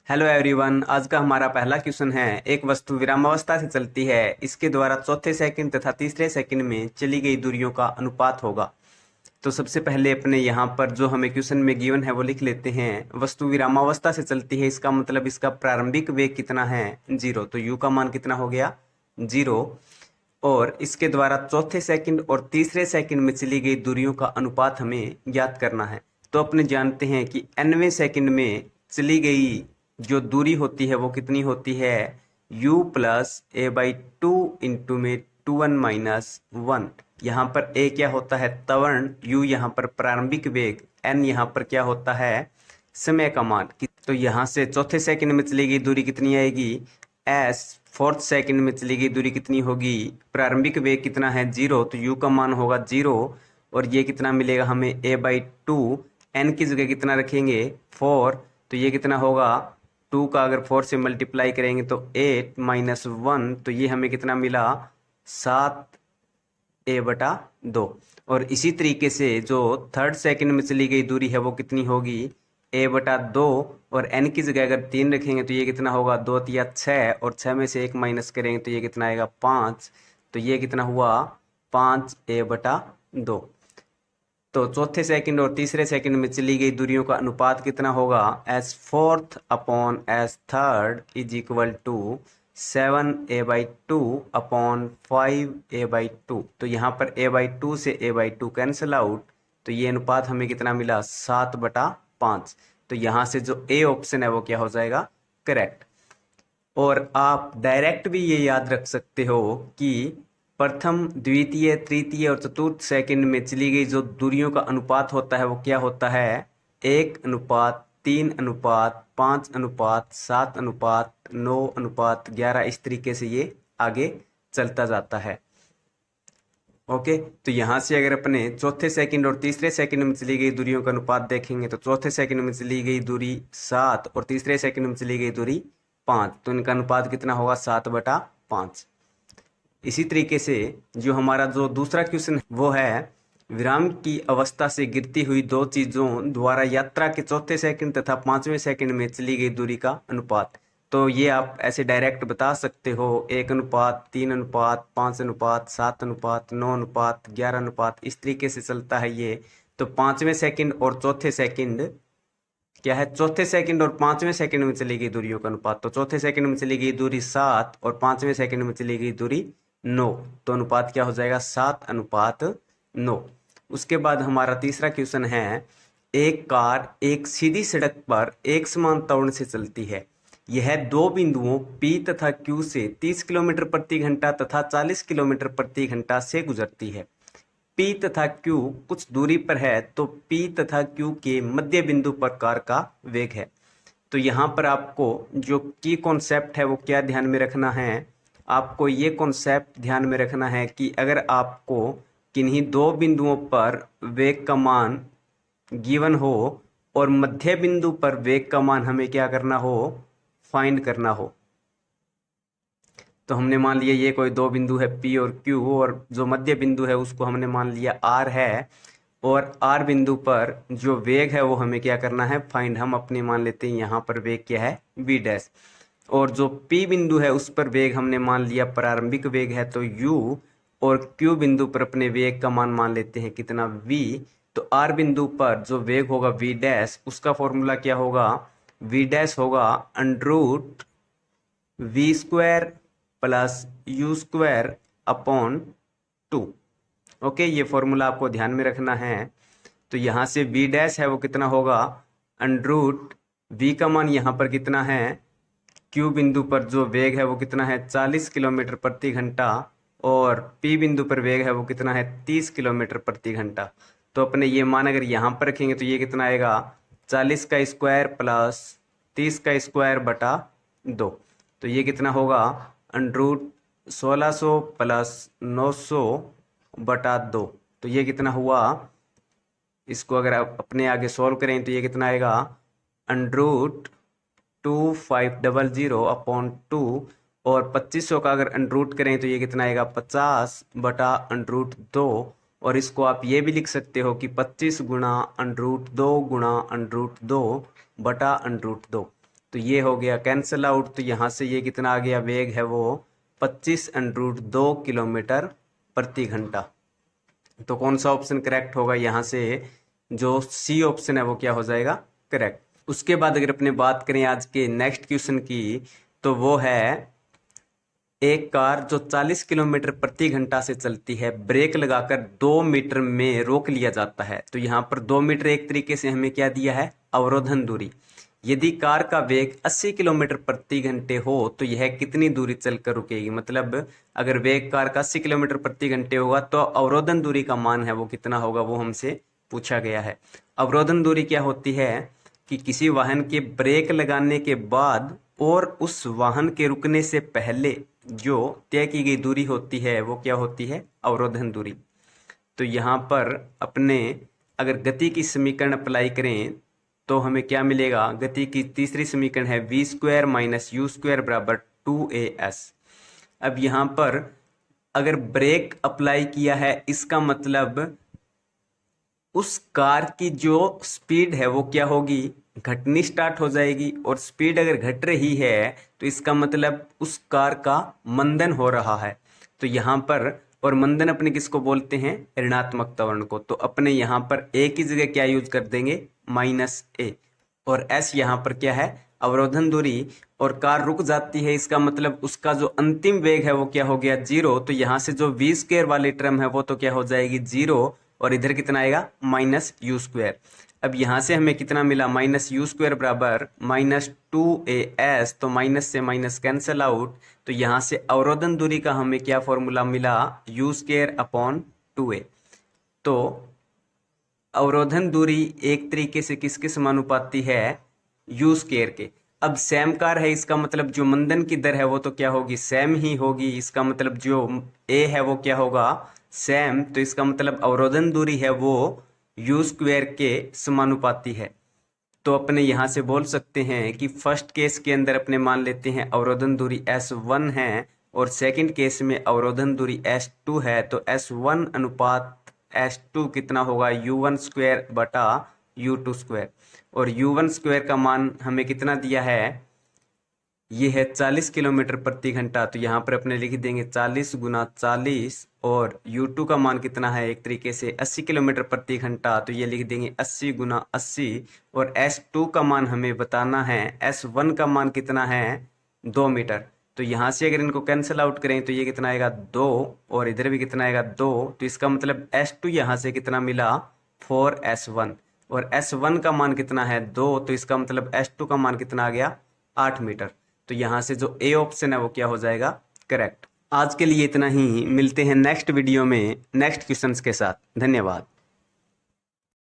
Hello everyone. आज का हमारा पहला क्वेश्चन है, एक वस्तु विरामावस्था से चलती है, इसके द्वारा चौथे सेकंड तथा तीसरे सेकंड में चली गई दूरियों का अनुपात होगा। तो सबसे पहले अपने यहाँ पर जो हमें क्वेश्चन में गिवन है वो लिख लेते हैं। वस्तु विरामावस्था से चलती है, इसका मतलब इसका प्रारंभिक वेग कितना है, 0। तो u का मान कितना हो गया, 0। और इसके द्वारा चौथे सेकंड और तीसरे सेकंड में चली गई दूरियों का अनुपात हमें ज्ञात करना है। तो अपने जानते हैं कि nवें सेकंड में चली गई जो दूरी होती है वो कितनी होती है, u plus A by two into में 2n-1। यहाँ पर a क्या होता है, त्वरण, u यहाँ पर प्रारंभिक वेग, n यहाँ पर क्या होता है, समय का मान। तो यहाँ से चौथे सेकंड में चली गई दूरी कितनी आएगी, s। फोर्थ सेकंड में चली गई दूरी कितनी होगी, प्रारंभिक वेग कितना है, 0। तो u का मान होगा 0। और ये कितना मिलेगा हमें, a बाई टू। n की जगह कितना रखेंगे, 4। तो ये कितना होगा, 2 का अगर 4 से मल्टीप्लाई करेंगे तो 8-1। तो ये हमें कितना मिला, 7a/2। और इसी तरीके से जो थर्ड सेकंड में चली गई दूरी है वो कितनी होगी, a/2। और n की जगह अगर 3 रखेंगे तो ये कितना होगा, 2 या 6। और 6 में से 1 माइनस करेंगे तो ये कितना आएगा, 5। तो ये कितना हुआ, 5a/2। तो चौथे सेकंड और तीसरे सेकंड में चली गई दूरियों का अनुपात कितना होगा, S fourth upon S third is equal to 7a/2 upon 5a/2। तो यहाँ पर a/2 से a/2 कैंसिल आउट। तो ये अनुपात हमें कितना मिला, 7/5। तो यहाँ से जो ए ऑप्शन है वो क्या हो जाएगा, करेक्ट। और आप डायरेक्ट भी ये याद रख सकते हो कि प्रथम, द्वितीय, तृतीय और चतुर्थ सेकंड में चली गई जो दूरियों का अनुपात होता है वो क्या होता है, 1:3:5:7:9:11। इस तरीके से ये आगे चलता जाता है। ओके, तो यहाँ से अगर अपने चौथे सेकंड और तीसरे सेकंड में चली गई दूरियों का अनुपात देखेंगे तो चौथे सेकंड में चली गई दूरी 7 और तीसरे सेकंड में चली गई दूरी 5। तो इनका अनुपात कितना होगा, 7/5। इसी तरीके से जो हमारा जो दूसरा क्वेश्चन है वो है, विराम की अवस्था से गिरती हुई दो चीजों द्वारा यात्रा के चौथे सेकंड तथा पांचवें सेकंड में चली गई दूरी का अनुपात। तो ये आप ऐसे डायरेक्ट बता सकते हो, 1:3:5:7:9:11। इस तरीके से चलता है ये। तो पांचवें सेकंड और चौथे सेकंड क्या है, चौथे सेकंड और पांचवें सेकंड में चली गई दूरियों का अनुपात। तो चौथे सेकंड में चली गई दूरी 7 और पांचवें सेकंड में चली गई दूरी 9। तो अनुपात क्या हो जाएगा, 7:9। उसके बाद हमारा तीसरा क्वेश्चन है, एक कार एक सीधी सड़क पर एक समान त्वरण से चलती है। यह दो बिंदुओं P तथा Q से 30 किलोमीटर प्रति घंटा तथा 40 किलोमीटर प्रति घंटा से गुजरती है। P तथा Q कुछ दूरी पर है, तो P तथा Q के मध्य बिंदु पर कार का वेग है। तो यहाँ पर आपको जो की कॉन्सेप्ट है वो क्या ध्यान में रखना है, आपको ये कॉन्सेप्ट ध्यान में रखना है कि अगर आपको किन्हीं दो बिंदुओं पर वेग का मान गिवन हो और मध्य बिंदु पर वेग का मान हमें क्या करना हो, फाइंड करना हो। तो हमने मान लिया ये कोई दो बिंदु है P और Q, और जो मध्य बिंदु है उसको हमने मान लिया R है। और R बिंदु पर जो वेग है वो हमें क्या करना है, फाइंड। हम अपने मान लेते हैं यहाँ पर वेग क्या है, V डैश। और जो P बिंदु है उस पर वेग हमने मान लिया प्रारंभिक वेग है तो U। और Q बिंदु पर अपने वेग का मान लेते हैं कितना, V। तो R बिंदु पर जो वेग होगा V डैश, उसका फॉर्मूला क्या होगा, V डैश होगा √V² plus U² upon 2। Okay, ये फॉर्मूला आपको ध्यान में रखना है। तो यहाँ से V डैश है वो कितना होगा, √V का मान यहाँ पर कितना है, Q बिंदु पर जो वेग है वो कितना है, 40 किलोमीटर प्रति घंटा। और P बिंदु पर वेग है वो कितना है, 30 किलोमीटर प्रति घंटा। तो अपने ये मान अगर यहाँ पर रखेंगे तो ये कितना आएगा, 40 का स्क्वायर प्लस 30 का स्क्वायर बटा 2। तो ये कितना होगा, √1600 प्लस 900 बटा 2। तो ये कितना हुआ, इसको अगर आप अपने आगे सॉल्व करें तो ये कितना आएगा, √2500 अपॉन 2। और 2500 का अगर अंडरूट करें तो ये कितना आएगा, 50 बटा √2। और इसको आप ये भी लिख सकते हो कि 25 गुणा √2 गुणा √2 बटा √2। तो ये हो गया कैंसल आउट। तो यहाँ से ये कितना आ गया, वेग है वो 25√2 किलोमीटर प्रति घंटा। तो कौन सा ऑप्शन करेक्ट होगा, यहाँ से जो सी ऑप्शन है वो क्या हो जाएगा, करेक्ट। उसके बाद अगर अपने बात करें आज के नेक्स्ट क्वेश्चन की, तो वो है एक कार जो 40 किलोमीटर प्रति घंटा से चलती है, ब्रेक लगाकर 2 मीटर में रोक लिया जाता है। तो यहाँ पर 2 मीटर एक तरीके से हमें क्या दिया है, अवरोधन दूरी। यदि कार का वेग 80 किलोमीटर प्रति घंटे हो तो यह कितनी दूरी चलकर रुकेगी। मतलब अगर वेग कार का 80 किलोमीटर प्रति घंटे होगा तो अवरोधन दूरी का मान है वो कितना होगा, वो हमसे पूछा गया है। अवरोधन दूरी क्या होती है कि किसी वाहन के ब्रेक लगाने के बाद और उस वाहन के रुकने से पहले जो तय की गई दूरी होती है वो क्या होती है, अवरोधन दूरी। तो यहाँ पर अपने अगर गति की समीकरण अप्लाई करें तो हमें क्या मिलेगा, गति की तीसरी समीकरण है v² - u² बराबर 2as। अब यहाँ पर अगर ब्रेक अप्लाई किया है, इसका मतलब उस कार की जो स्पीड है वो क्या होगी, घटनी स्टार्ट हो जाएगी। और स्पीड अगर घट रही है तो इसका मतलब उस कार का मंदन हो रहा है। तो यहाँ पर, और मंदन अपने किसको बोलते हैं, ऋणात्मक त्वरण को। तो अपने यहाँ पर ए की जगह क्या यूज कर देंगे, -a। और एस यहाँ पर क्या है, अवरोधन दूरी। और कार रुक जाती है, इसका मतलब उसका जो अंतिम वेग है वो क्या हो गया, 0। तो यहाँ से जो v² वाली टर्म है वो तो क्या हो जाएगी, 0। और इधर कितना आएगा, -u²। अब यहाँ से हमें कितना मिला, -u² बराबर -2as। तो माइनस से माइनस कैंसल आउट। तो यहाँ से अवरोधन दूरी का हमें क्या फॉर्मूला मिला, u²/2a। तो अवरोधन दूरी एक तरीके से किसके समानुपाती है, u² के। अब सेम कार है, इसका मतलब जो मंदन की दर है वो तो क्या होगी, सेम ही होगी। इसका मतलब जो a है वो क्या होगा, सेम। तो इसका मतलब अवरोधन दूरी है वो u² के समानुपाती है। तो अपने यहाँ से बोल सकते हैं कि फर्स्ट केस के अंदर अपने मान लेते हैं अवरोधन दूरी S1 है और सेकंड केस में अवरोधन दूरी S2 है। तो S1 अनुपात S2 कितना होगा, u1² बटा u2²। और u1² का मान हमें कितना दिया है, ये है 40 किलोमीटर प्रति घंटा। तो यहाँ पर अपने लिख देंगे 40 × 40। और u2 का मान कितना है, एक तरीके से 80 किलोमीटर प्रति घंटा। तो ये लिख देंगे 80 × 80। और S2 का मान हमें बताना है, S1 का मान कितना है, 2 मीटर। तो यहाँ से अगर इनको कैंसिल आउट करें तो ये कितना आएगा, 2। और इधर भी कितना आएगा, 2। तो इसका मतलब S2 यहाँ से कितना मिला, 4s1। और S1 का मान कितना है, 2। तो इसका मतलब S2 का मान कितना आ गया, 8 मीटर। तो यहाँ से जो ए ऑप्शन है वो क्या हो जाएगा, करेक्ट। आज के लिए इतना ही, मिलते हैं नेक्स्ट वीडियो में नेक्स्ट क्वेश्चंस के साथ। धन्यवाद।